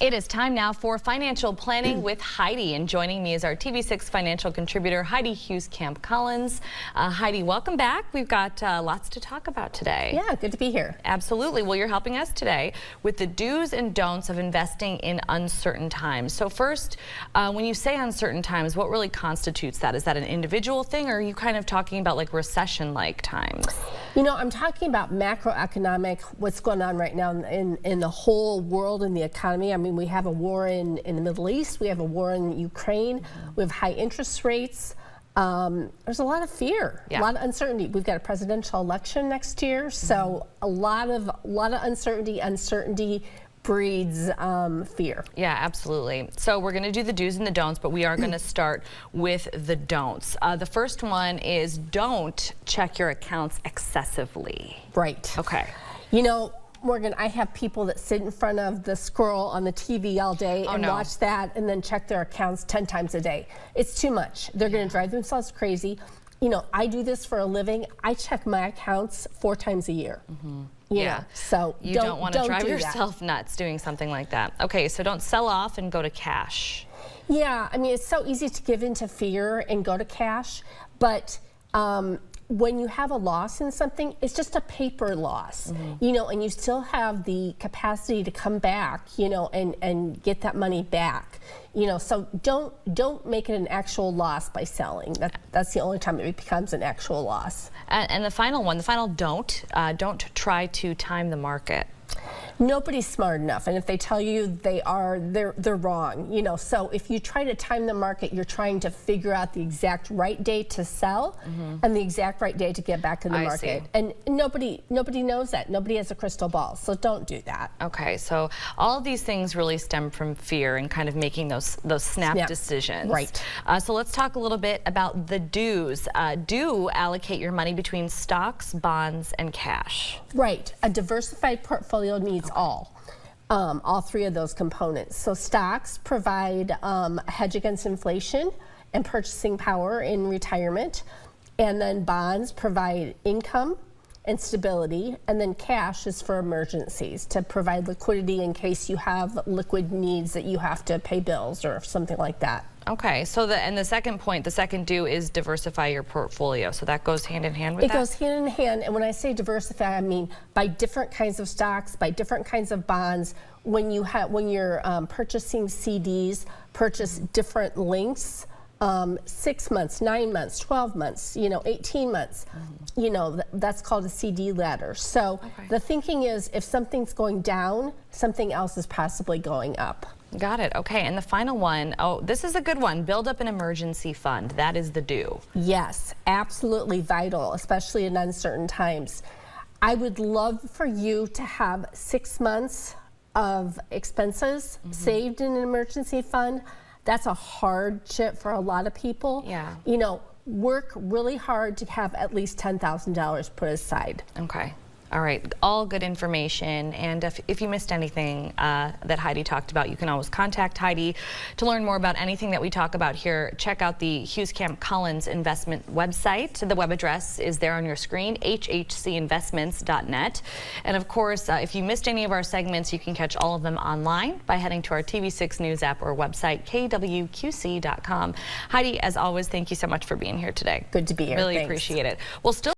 It is time now for Financial Planning with Heidi, and joining me is our TV6 financial contributor, Heidi Hugheskamp Collins. Heidi, welcome back. We've got lots to talk about today. Yeah, good to be here. Absolutely. Well, you're helping us today with the do's and don'ts of investing in uncertain times. So first, when you say uncertain times, what really constitutes that? Is that an individual thing, or are you kind of talking about like recession-like times? You know, I'm talking about macroeconomic, what's going on right now in the whole world and the economy. I mean, we have a war in the Middle East. We have a war in Ukraine. We have high interest rates. There's a lot of fear, a lot of uncertainty. We've got a presidential election next year, so a lot of uncertainty. Uncertainty breeds fear. Yeah, absolutely. So we're going to do the do's and the don'ts, but we are going to start with the don'ts. The first one is don't check your accounts excessively. Right. Okay. You know, Morgan, I have people that sit in front of the scroll on the TV all day and watch that and then check their accounts 10 times a day. It's too much. They're going to drive themselves crazy. You know, I do this for a living. I check my accounts 4 times a year. You know, so you don't want to drive yourself nuts doing something like that. Okay, so don't sell off and go to cash. Yeah, I mean, it's so easy to give into fear and go to cash, but when you have a loss in something, it's just a paper loss, you know, and you still have the capacity to come back, you know, and get that money back, you know, so don't make it an actual loss by selling. That's the only time it becomes an actual loss. And the final one, the final don't try to time the market. Nobody's smart enough, and if they tell you they're wrong, you know. So if you try to time the market, you're trying to figure out the exact right day to sell and the exact right day to get back in the market. And nobody knows that. Nobody has a crystal ball, so don't do that. Okay, so all of these things really stem from fear and kind of making those snap decisions. Right. So let's talk a little bit about the do's. Do allocate your money between stocks, bonds, and cash. Right. A diversified portfolio needs all 3 of those components. So stocks provide a hedge against inflation and purchasing power in retirement, and then bonds provide income and stability, and then cash is for emergencies to provide liquidity in case you have liquid needs that you have to pay bills or something like that. Okay, so the second point, the second do is diversify your portfolio. So that goes hand in hand with that? It goes hand in hand, and when I say diversify, I mean by different kinds of stocks, by different kinds of bonds. When you're purchasing CDs, purchase different lengths. 6 months, 9 months, 12 months, you know, 18 months, you know, that's called a CD ladder. So the thinking is if something's going down, something else is possibly going up. Got it. Okay, and the final one, oh, this is a good one. Build up an emergency fund. That is the do. Yes, absolutely vital, especially in uncertain times. I would love for you to have 6 months of expenses saved in an emergency fund. That's a hardship for a lot of people. Yeah. You know, work really hard to have at least $10,000 put aside. Okay. All right, all good information, and if you missed anything that Heidi talked about, you can always contact Heidi. To learn more about anything that we talk about here, check out the Hugheskamp Collins Investment website. The web address is there on your screen, hhcinvestments.net. And of course, if you missed any of our segments, you can catch all of them online by heading to our TV6 News app or website, kwqc.com. Heidi, as always, thank you so much for being here today. Good to be here. Really appreciate it. We'll still